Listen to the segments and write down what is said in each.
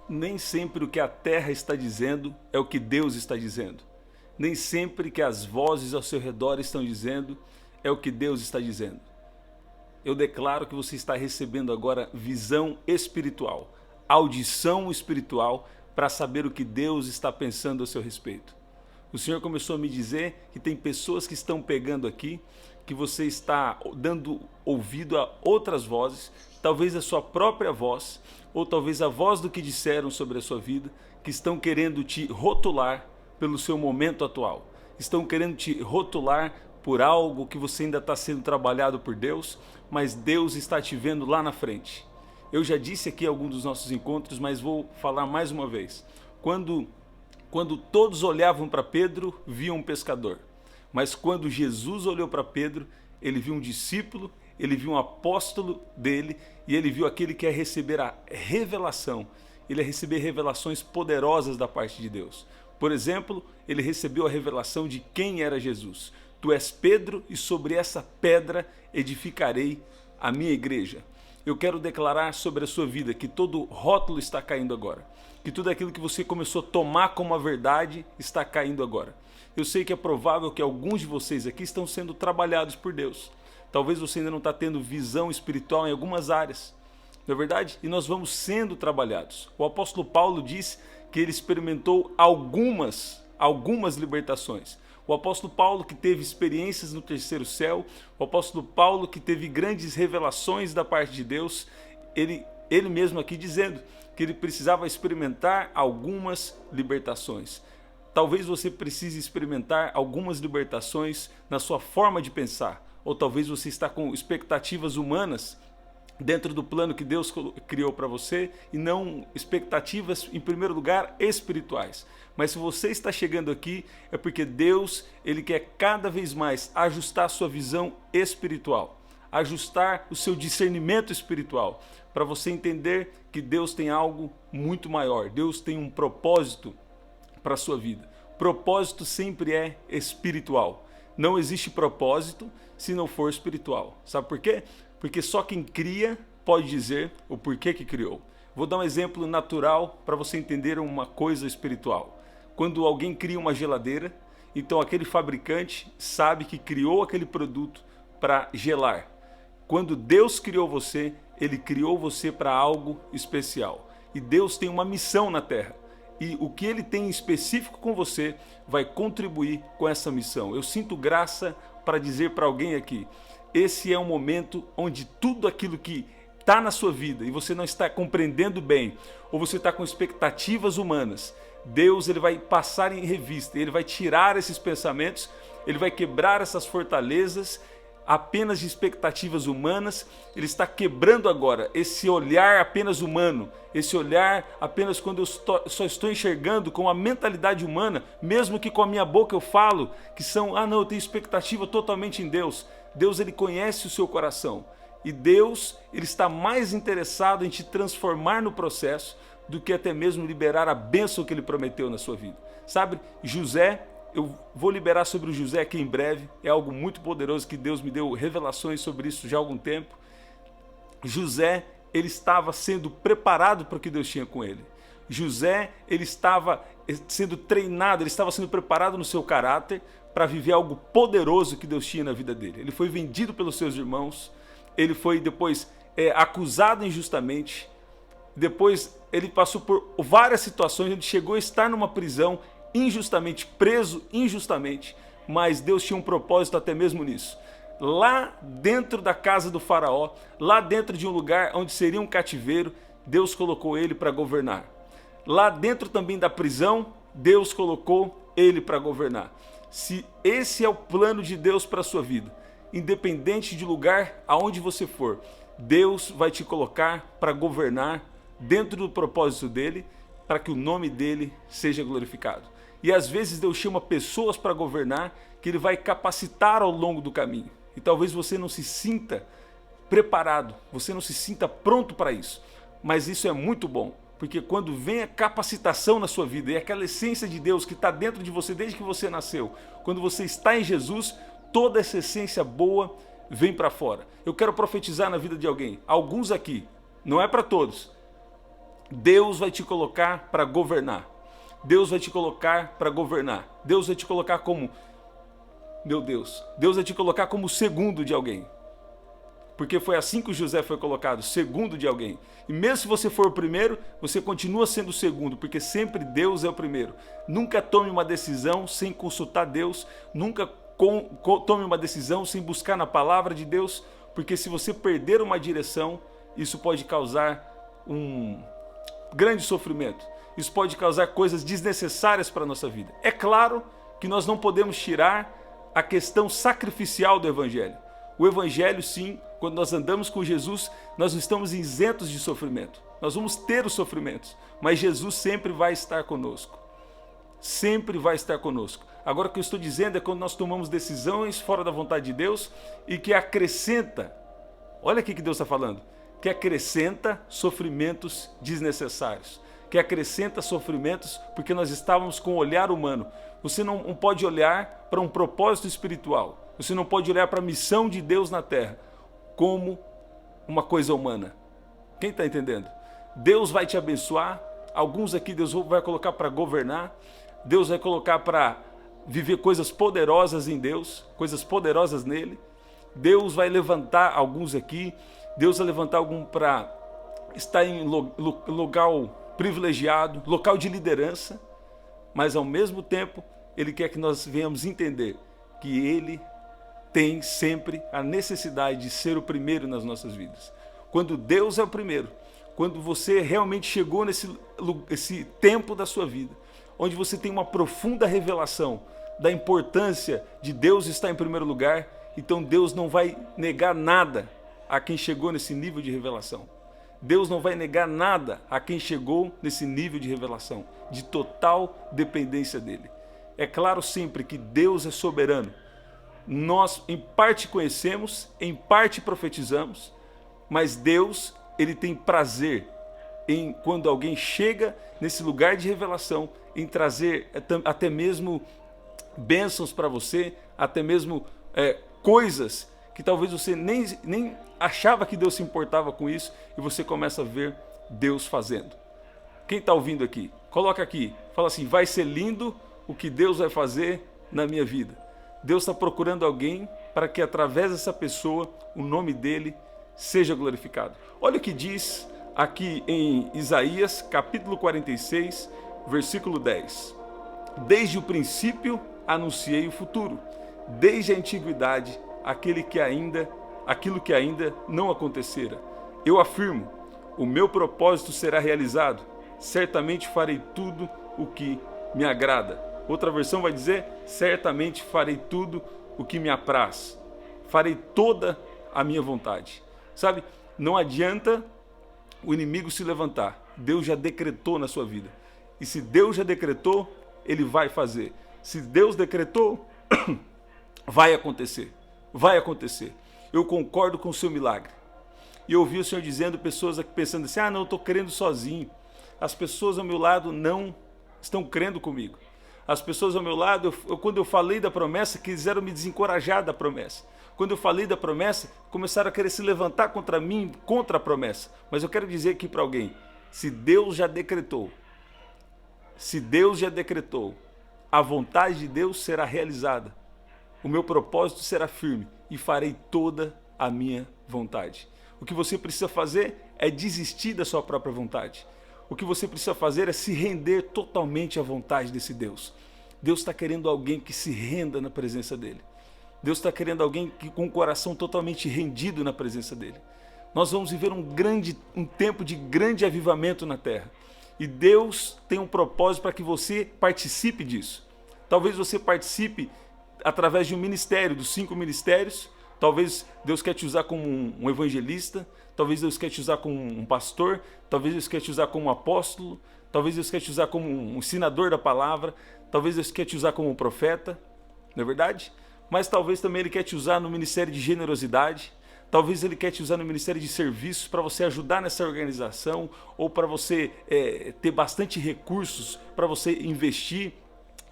Nem sempre o que a terra está dizendo é o que Deus está dizendo. Nem sempre que as vozes ao seu redor estão dizendo é o que Deus está dizendo. Eu declaro que você está recebendo agora visão espiritual, audição espiritual para saber o que Deus está pensando a seu respeito. O Senhor começou a me dizer que tem pessoas que estão pegando aqui, que você está dando ouvido a outras vozes, talvez a sua própria voz, ou talvez a voz do que disseram sobre a sua vida, que estão querendo te rotular pelo seu momento atual. Estão querendo te rotular por algo que você ainda está sendo trabalhado por Deus, mas Deus está te vendo lá na frente. Eu já disse aqui em algum dos nossos encontros, mas vou falar mais uma vez. Quando todos olhavam para Pedro, viam um pescador. Mas quando Jesus olhou para Pedro, ele viu um discípulo, ele viu um apóstolo dele e ele viu aquele que ia receber a revelação. Ele ia receber revelações poderosas da parte de Deus. Por exemplo, ele recebeu a revelação de quem era Jesus. Tu és Pedro e sobre essa pedra edificarei a minha igreja. Eu quero declarar sobre a sua vida que todo rótulo está caindo agora. Que tudo aquilo que você começou a tomar como a verdade está caindo agora. Eu sei que é provável que alguns de vocês aqui estão sendo trabalhados por Deus. Talvez você ainda não está tendo visão espiritual em algumas áreas. Não é verdade? E nós vamos sendo trabalhados. O apóstolo Paulo diz que ele experimentou algumas libertações. O apóstolo Paulo que teve experiências no terceiro céu, o apóstolo Paulo que teve grandes revelações da parte de Deus, ele mesmo aqui dizendo que ele precisava experimentar algumas libertações. Talvez você precise experimentar algumas libertações na sua forma de pensar, ou talvez você está com expectativas humanas dentro do plano que Deus criou para você e não expectativas, em primeiro lugar, espirituais. Mas se você está chegando aqui, é porque Deus, ele quer cada vez mais ajustar a sua visão espiritual, ajustar o seu discernimento espiritual, para você entender que Deus tem algo muito maior, Deus tem um propósito para a sua vida. Propósito sempre é espiritual. Não existe propósito se não for espiritual. Sabe por quê? Porque só quem cria pode dizer o porquê que criou. Vou dar um exemplo natural para você entender uma coisa espiritual. Quando alguém cria uma geladeira, então aquele fabricante sabe que criou aquele produto para gelar. Quando Deus criou você, ele criou você para algo especial. E Deus tem uma missão na Terra. E o que ele tem em específico com você vai contribuir com essa missão. Eu sinto graça para dizer para alguém aqui, esse é um momento onde tudo aquilo que está na sua vida e você não está compreendendo bem, ou você está com expectativas humanas, Deus ele vai passar em revista, ele vai tirar esses pensamentos, ele vai quebrar essas fortalezas apenas de expectativas humanas. Ele está quebrando agora esse olhar apenas humano, esse olhar apenas quando eu só estou enxergando com a mentalidade humana, mesmo que com a minha boca eu falo que são, não, eu tenho expectativa totalmente em Deus. Deus ele conhece o seu coração e Deus ele está mais interessado em te transformar no processo do que até mesmo liberar a bênção que ele prometeu na sua vida. Sabe, José, eu vou liberar sobre o José aqui em breve, é algo muito poderoso que Deus me deu revelações sobre isso já há algum tempo. José, ele estava sendo preparado para o que Deus tinha com ele. José, ele estava sendo treinado, ele estava sendo preparado no seu caráter para viver algo poderoso que Deus tinha na vida dele. Ele foi vendido pelos seus irmãos, ele foi depois acusado injustamente, depois ele passou por várias situações, ele chegou a estar numa prisão injustamente, preso injustamente, mas Deus tinha um propósito até mesmo nisso. Lá dentro da casa do faraó, lá dentro de um lugar onde seria um cativeiro, Deus colocou ele para governar. Lá dentro também da prisão, Deus colocou ele para governar. Se esse é o plano de Deus para a sua vida, independente de lugar aonde você for, Deus vai te colocar para governar dentro do propósito dele, para que o nome dele seja glorificado. E às vezes Deus chama pessoas para governar que ele vai capacitar ao longo do caminho. E talvez você não se sinta preparado, você não se sinta pronto para isso. Mas isso é muito bom, porque quando vem a capacitação na sua vida e aquela essência de Deus que está dentro de você desde que você nasceu, quando você está em Jesus, toda essa essência boa vem para fora. Eu quero profetizar na vida de alguém, alguns aqui, não é para todos. Deus vai te colocar para governar. Deus vai te colocar para governar. Deus vai te colocar como... Meu Deus. Deus vai te colocar como segundo de alguém. Porque foi assim que o José foi colocado, segundo de alguém. E mesmo se você for o primeiro, você continua sendo o segundo, porque sempre Deus é o primeiro. Nunca tome uma decisão sem consultar Deus. Nunca tome uma decisão sem buscar na palavra de Deus. Porque se você perder uma direção, isso pode causar um grande sofrimento. Isso pode causar coisas desnecessárias para a nossa vida. É claro que nós não podemos tirar a questão sacrificial do Evangelho. O Evangelho, sim, quando nós andamos com Jesus, nós não estamos isentos de sofrimento. Nós vamos ter os sofrimentos, mas Jesus sempre vai estar conosco. Sempre vai estar conosco. Agora o que eu estou dizendo é quando nós tomamos decisões fora da vontade de Deus e que acrescenta, olha aqui que Deus está falando, que acrescenta sofrimentos desnecessários. Que acrescenta sofrimentos porque nós estávamos com o olhar humano. Você não pode olhar para um propósito espiritual. Você não pode olhar para a missão de Deus na terra como uma coisa humana. Quem está entendendo? Deus vai te abençoar. Alguns aqui Deus vai colocar para governar. Deus vai colocar para viver coisas poderosas em Deus, coisas poderosas nele. Deus vai levantar alguns aqui. Deus vai levantar algum para estar em local privilegiado, local de liderança, mas ao mesmo tempo Ele quer que nós venhamos entender que Ele tem sempre a necessidade de ser o primeiro nas nossas vidas. Quando Deus é o primeiro, quando você realmente chegou nesse tempo da sua vida, onde você tem uma profunda revelação da importância de Deus estar em primeiro lugar, então Deus não vai negar nada a quem chegou nesse nível de revelação. Deus não vai negar nada a quem chegou nesse nível de revelação, de total dependência dele. É claro sempre que Deus é soberano. Nós em parte conhecemos, em parte profetizamos, mas Deus, ele tem prazer em quando alguém chega nesse lugar de revelação, em trazer até mesmo bênçãos para você, até mesmo coisas que talvez você nem achava que Deus se importava com isso, e você começa a ver Deus fazendo. Quem está ouvindo aqui? Coloca aqui, fala assim, vai ser lindo o que Deus vai fazer na minha vida. Deus está procurando alguém para que através dessa pessoa o nome dele seja glorificado. Olha o que diz aqui em Isaías capítulo 46, versículo 10. Desde o princípio anunciei o futuro, desde a antiguidade aquilo que ainda não acontecera. Eu afirmo, o meu propósito será realizado, certamente farei tudo o que me agrada. Outra versão vai dizer, certamente farei tudo o que me apraz, farei toda a minha vontade. Sabe, não adianta o inimigo se levantar, Deus já decretou na sua vida. E se Deus já decretou, ele vai fazer. Se Deus decretou, vai acontecer. Vai acontecer. Eu concordo com o seu milagre. E eu ouvi o Senhor dizendo, pessoas aqui pensando assim, não, eu estou crendo sozinho. As pessoas ao meu lado não estão crendo comigo. As pessoas ao meu lado, quando eu falei da promessa, quiseram me desencorajar da promessa. Quando eu falei da promessa, começaram a querer se levantar contra mim, contra a promessa. Mas eu quero dizer aqui para alguém, se Deus já decretou, a vontade de Deus será realizada. O meu propósito será firme e farei toda a minha vontade. O que você precisa fazer é desistir da sua própria vontade. O que você precisa fazer é se render totalmente à vontade desse Deus. Deus está querendo alguém que se renda na presença dele. Deus está querendo alguém com o coração totalmente rendido na presença dele. Nós vamos viver um tempo de grande avivamento na terra. E Deus tem um propósito para que você participe disso. Talvez você participe através de um ministério, dos 5 ministérios. Talvez Deus quer te usar como um evangelista, talvez Deus quer te usar como um pastor, talvez Deus quer te usar como um apóstolo, talvez Deus quer te usar como um ensinador da palavra, talvez Deus quer te usar como um profeta, não é verdade? Mas talvez também Ele quer te usar no ministério de generosidade, talvez Ele quer te usar no ministério de serviços para você ajudar nessa organização, ou para você ter bastante recursos para você investir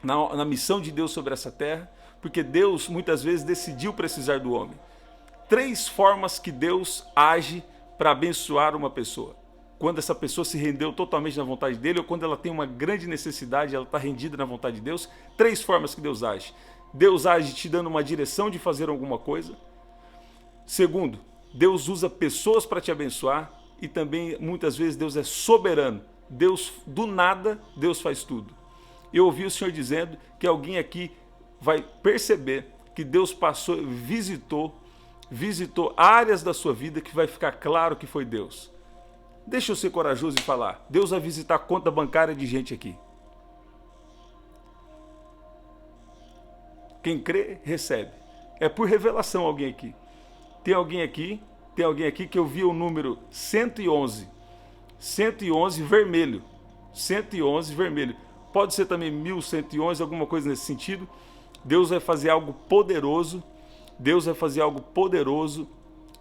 na missão de Deus sobre essa terra. Porque Deus muitas vezes decidiu precisar do homem. 3 formas que Deus age para abençoar uma pessoa. quando essa pessoa se rendeu totalmente na vontade dele, ou quando ela tem uma grande necessidade, ela está rendida na vontade de Deus. 3 formas que Deus age. Deus age te dando uma direção de fazer alguma coisa. Segundo, Deus usa pessoas para te abençoar. E também, muitas vezes, Deus é soberano. Deus, do nada, Deus faz tudo. Eu ouvi o Senhor dizendo que alguém aqui vai perceber que Deus visitou áreas da sua vida que vai ficar claro que foi Deus. Deixa eu ser corajoso e falar. Deus vai visitar a conta bancária de gente aqui. Quem crê, recebe. É por revelação alguém aqui. Tem alguém aqui que eu vi o número 111. 111 vermelho. 111 vermelho. Pode ser também 1111, alguma coisa nesse sentido. Deus vai fazer algo poderoso. Deus vai fazer algo poderoso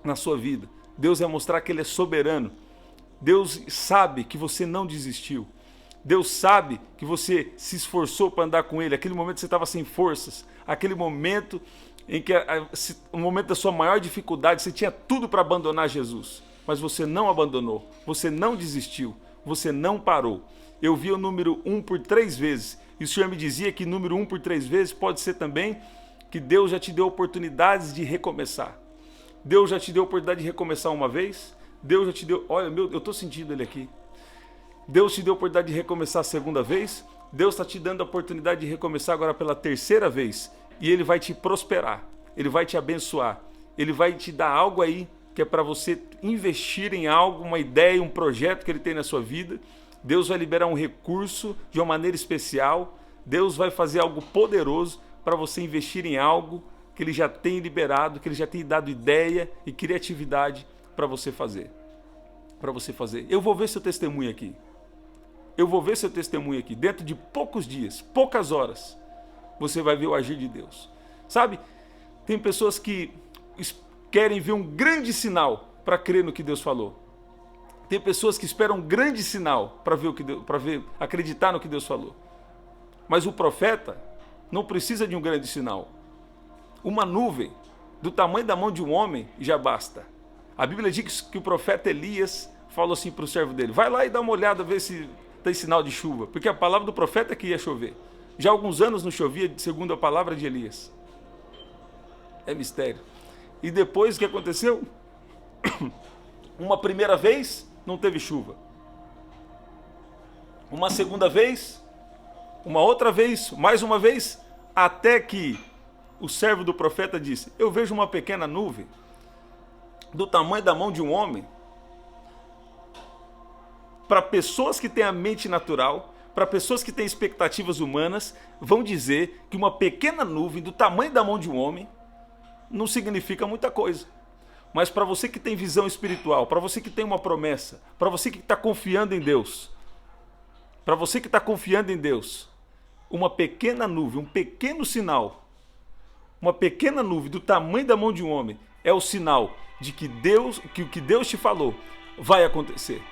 na sua vida. Deus vai mostrar que Ele é soberano. Deus sabe que você não desistiu. Deus sabe que você se esforçou para andar com Ele. Aquele momento que você estava sem forças. Aquele momento em que, o momento da sua maior dificuldade, você tinha tudo para abandonar Jesus. Mas você não abandonou. Você não desistiu. Você não parou. Eu vi o número 1 por 3 vezes. E o Senhor me dizia que número 1 por 3 vezes pode ser também que Deus já te deu oportunidades de recomeçar. Deus já te deu a oportunidade de recomeçar uma vez. Deus já te deu... Olha, eu estou sentindo Ele aqui. Deus te deu a oportunidade de recomeçar a segunda vez. Deus está te dando a oportunidade de recomeçar agora pela 3ª vez. E Ele vai te prosperar. Ele vai te abençoar. Ele vai te dar algo aí que é para você investir em algo, uma ideia, um projeto que Ele tem na sua vida. Deus vai liberar um recurso de uma maneira especial. Deus vai fazer algo poderoso para você investir em algo que Ele já tem liberado, que Ele já tem dado ideia e criatividade para você fazer. Eu vou ver seu testemunho aqui. Dentro de poucos dias, poucas horas, você vai ver o agir de Deus. Sabe, tem pessoas que querem ver um grande sinal para crer no que Deus falou. Tem pessoas que esperam um grande sinal para acreditar no que Deus falou. Mas o profeta não precisa de um grande sinal. Uma nuvem do tamanho da mão de um homem já basta. A Bíblia diz que o profeta Elias falou assim para o servo dele: vai lá e dá uma olhada, ver se tem sinal de chuva. Porque a palavra do profeta é que ia chover. Já há alguns anos não chovia, segundo a palavra de Elias. É mistério. E depois o que aconteceu? Uma primeira vez não teve chuva. Uma segunda vez, uma outra vez, mais uma vez, até que o servo do profeta disse: eu vejo uma pequena nuvem do tamanho da mão de um homem. Para pessoas que têm a mente natural, para pessoas que têm expectativas humanas, vão dizer que uma pequena nuvem do tamanho da mão de um homem não significa muita coisa. Mas para você que tem visão espiritual, para você que tem uma promessa, para você que está confiando em Deus, uma pequena nuvem, um pequeno sinal, uma pequena nuvem do tamanho da mão de um homem é o sinal de que o que Deus te falou vai acontecer.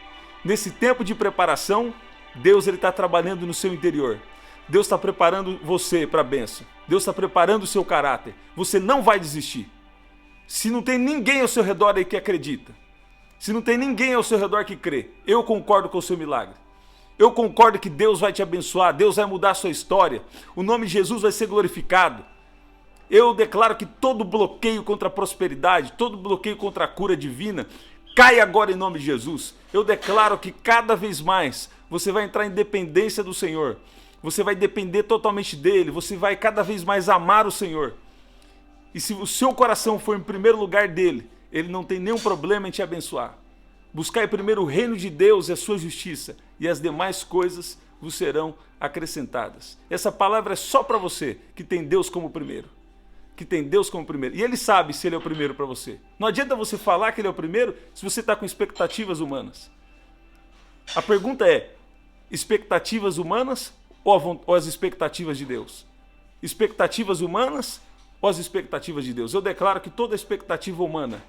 Nesse tempo de preparação, Deus está trabalhando no seu interior. Deus está preparando você para a bênção. Deus está preparando o seu caráter. Você não vai desistir. Se não tem ninguém ao seu redor aí que acredita, se não tem ninguém ao seu redor que crê, eu concordo com o seu milagre. Eu concordo que Deus vai te abençoar, Deus vai mudar a sua história, o nome de Jesus vai ser glorificado. Eu declaro que todo bloqueio contra a prosperidade, todo bloqueio contra a cura divina, cai agora em nome de Jesus. Eu declaro que cada vez mais você vai entrar em dependência do Senhor. Você vai depender totalmente dele, você vai cada vez mais amar o Senhor. E se o seu coração for em primeiro lugar dele, ele não tem nenhum problema em te abençoar. Buscai primeiro o reino de Deus e a sua justiça, e as demais coisas vos serão acrescentadas. Essa palavra é só para você que tem Deus como primeiro. E ele sabe se ele é o primeiro para você. Não adianta você falar que ele é o primeiro se você está com expectativas humanas. A pergunta é: expectativas humanas ou as expectativas de Deus? Expectativas humanas ou as expectativas de Deus? Eu declaro que toda expectativa humana,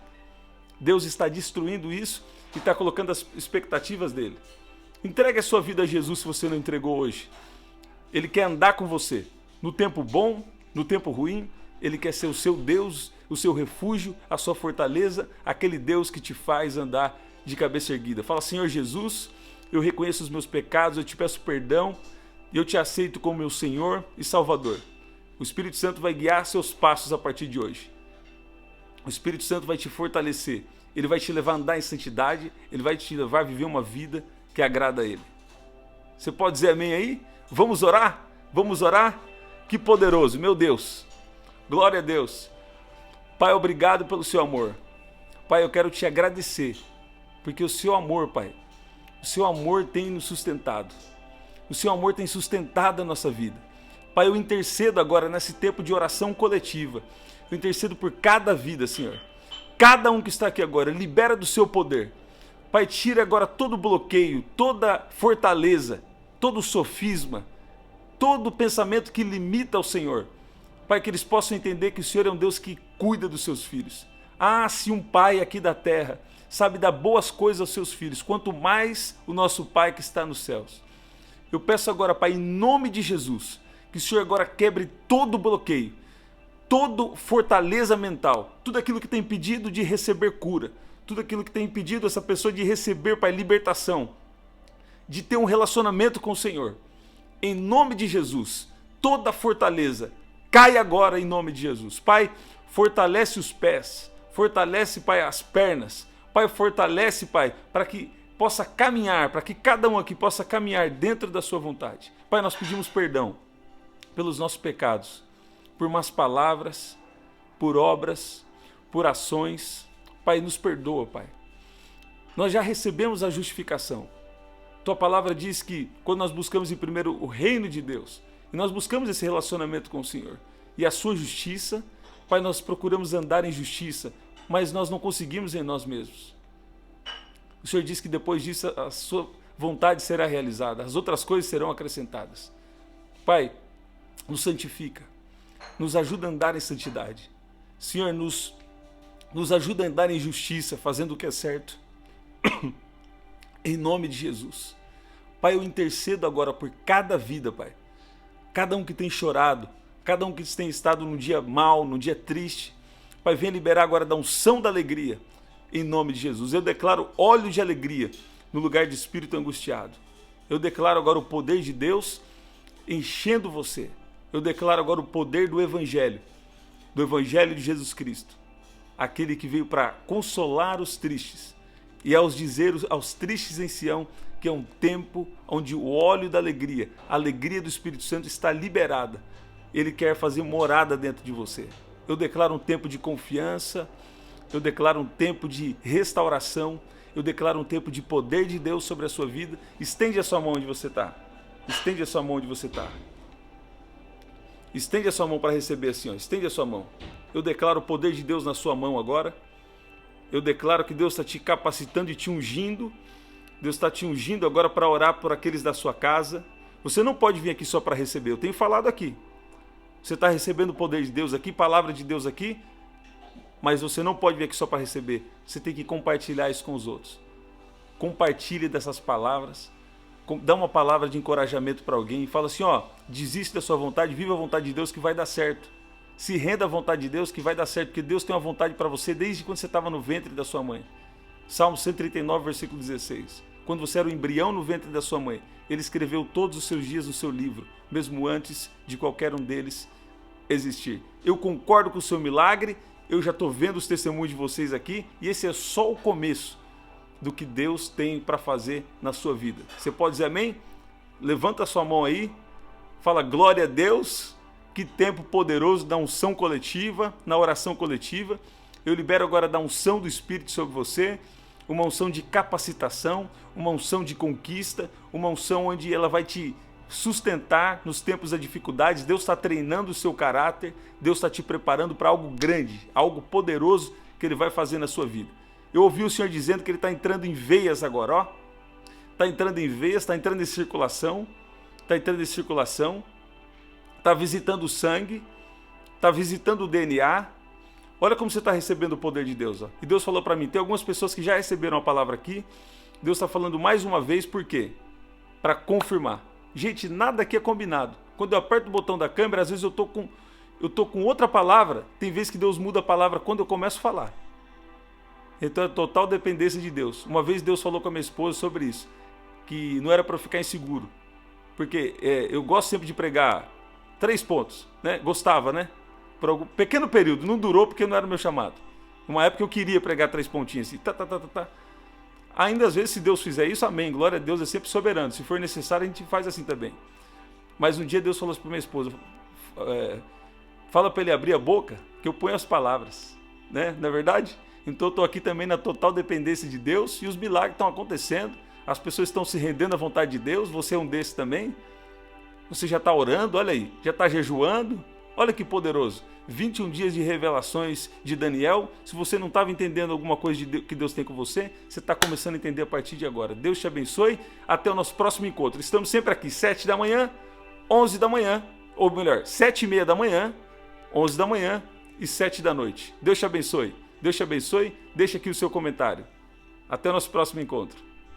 Deus está destruindo isso e está colocando as expectativas dele. Entregue a sua vida a Jesus se você não entregou hoje. Ele quer andar com você no tempo bom, no tempo ruim. Ele quer ser o seu Deus, o seu refúgio, a sua fortaleza, aquele Deus que te faz andar de cabeça erguida. Fala: Senhor Jesus, eu reconheço os meus pecados, eu te peço perdão e eu te aceito como meu Senhor e Salvador. O Espírito Santo vai guiar seus passos a partir de hoje. O Espírito Santo vai te fortalecer. Ele vai te levar a andar em santidade. Ele vai te levar a viver uma vida que agrada a Ele. Você pode dizer amém aí? Vamos orar? Vamos orar? Que poderoso, meu Deus. Glória a Deus. Pai, obrigado pelo seu amor. Pai, eu quero te agradecer, porque o seu amor, Pai, o seu amor tem nos sustentado. O seu amor tem sustentado a nossa vida. Pai, eu intercedo agora nesse tempo de oração coletiva. Eu intercedo por cada vida, Senhor. Cada um que está aqui agora, libera do seu poder. Pai, tira agora todo bloqueio, toda fortaleza, todo sofisma, todo pensamento que limita ao Senhor. Pai, que eles possam entender que o Senhor é um Deus que cuida dos seus filhos. Ah, se um pai aqui da terra sabe dar boas coisas aos seus filhos, quanto mais o nosso Pai que está nos céus. Eu peço agora, Pai, em nome de Jesus, que o Senhor agora quebre todo bloqueio, toda fortaleza mental, tudo aquilo que tem impedido de receber cura, tudo aquilo que tem impedido essa pessoa de receber, Pai, libertação, de ter um relacionamento com o Senhor. Em nome de Jesus, toda fortaleza cai agora em nome de Jesus. Pai, fortalece os pés, fortalece, Pai, as pernas. Pai, fortalece, Pai, para que possa caminhar, para que cada um aqui possa caminhar dentro da sua vontade. Pai, nós pedimos perdão pelos nossos pecados, por más palavras, por obras, por ações. Pai, nos perdoa, Pai. Nós já recebemos a justificação. Tua palavra diz que quando nós buscamos em primeiro o reino de Deus, e nós buscamos esse relacionamento com o Senhor e a sua justiça, Pai, nós procuramos andar em justiça, mas nós não conseguimos em nós mesmos. O Senhor diz que depois disso a sua vontade será realizada, as outras coisas serão acrescentadas. Pai, nos santifica, nos ajuda a andar em santidade. Senhor, nos ajuda a andar em justiça, fazendo o que é certo. Em nome de Jesus. Pai, eu intercedo agora por cada vida, Pai. Cada um que tem chorado, cada um que tem estado num dia mau, num dia triste. Pai, venha liberar agora da unção da alegria, em nome de Jesus. Eu declaro óleo de alegria no lugar de espírito angustiado. Eu declaro agora o poder de Deus enchendo você. Eu declaro agora o poder do Evangelho de Jesus Cristo. Aquele que veio para consolar os tristes e aos dizer aos tristes em Sião que é um tempo onde o óleo da alegria, a alegria do Espírito Santo está liberada. Ele quer fazer morada dentro de você. Eu declaro um tempo de confiança, eu declaro um tempo de restauração, eu declaro um tempo de poder de Deus sobre a sua vida. Estende a sua mão onde você está. Estende a sua mão onde você está. Estende a sua mão para receber assim, ó. Estende a sua mão. Eu declaro o poder de Deus na sua mão agora. Eu declaro que Deus está te capacitando e te ungindo. Deus está te ungindo agora para orar por aqueles da sua casa. Você não pode vir aqui só para receber. Eu tenho falado aqui. Você está recebendo o poder de Deus aqui, palavra de Deus aqui, mas você não pode vir aqui só para receber. Você tem que compartilhar isso com os outros. Compartilhe dessas palavras. Dá uma palavra de encorajamento para alguém e fala assim, ó, desiste da sua vontade, viva a vontade de Deus que vai dar certo. Se renda à vontade de Deus que vai dar certo, porque Deus tem uma vontade para você desde quando você estava no ventre da sua mãe. Salmo 139, versículo 16. Quando você era o embrião no ventre da sua mãe, Ele escreveu todos os seus dias no seu livro, mesmo antes de qualquer um deles existir. Eu concordo com o seu milagre, eu já estou vendo os testemunhos de vocês aqui, e esse é só o começo do que Deus tem para fazer na sua vida. Você pode dizer amém? Levanta a sua mão aí, fala glória a Deus, que tempo poderoso da unção coletiva, na oração coletiva. Eu libero agora da unção do Espírito sobre você, uma unção de capacitação, uma unção de conquista, uma unção onde ela vai te sustentar nos tempos da dificuldade. Deus está treinando o seu caráter, Deus está te preparando para algo grande, algo poderoso que Ele vai fazer na sua vida. Eu ouvi o Senhor dizendo que Ele está entrando em veias agora, ó. Está entrando em veias, está entrando em circulação, está visitando o sangue, está visitando o DNA. Olha como você está recebendo o poder de Deus, ó. E Deus falou para mim, tem algumas pessoas que já receberam a palavra aqui, Deus está falando mais uma vez, por quê? Para confirmar. Gente, nada aqui é combinado. Quando eu aperto o botão da câmera, às vezes eu tô com outra palavra. Tem vezes que Deus muda a palavra quando eu começo a falar. Então é total dependência de Deus. Uma vez Deus falou com a minha esposa sobre isso, que não era para eu ficar inseguro. Porque eu gosto sempre de pregar 3 pontos, né? Gostava, né? Por algum pequeno período, não durou porque não era o meu chamado. Uma época eu queria pregar 3 pontinhos assim, Ainda às vezes, se Deus fizer isso, amém, glória a Deus, é sempre soberano. Se for necessário, a gente faz assim também. Mas um dia Deus falou assim para minha esposa, fala para ele abrir a boca, que eu ponho as palavras, né? Não é verdade? Então eu estou aqui também na total dependência de Deus e os milagres estão acontecendo, as pessoas estão se rendendo à vontade de Deus, você é um desses também. Você já está orando, olha aí, já está jejuando, olha que poderoso. 21 dias de revelações de Daniel. Se você não estava entendendo alguma coisa que Deus tem com você, você está começando a entender a partir de agora. Deus te abençoe, até o nosso próximo encontro. Estamos sempre aqui, 7 da manhã, 11 da manhã, ou melhor, 7:30 da manhã, 11 da manhã e 7 da noite. Deus te abençoe, Deus te abençoe, deixa aqui o seu comentário. Até o nosso próximo encontro.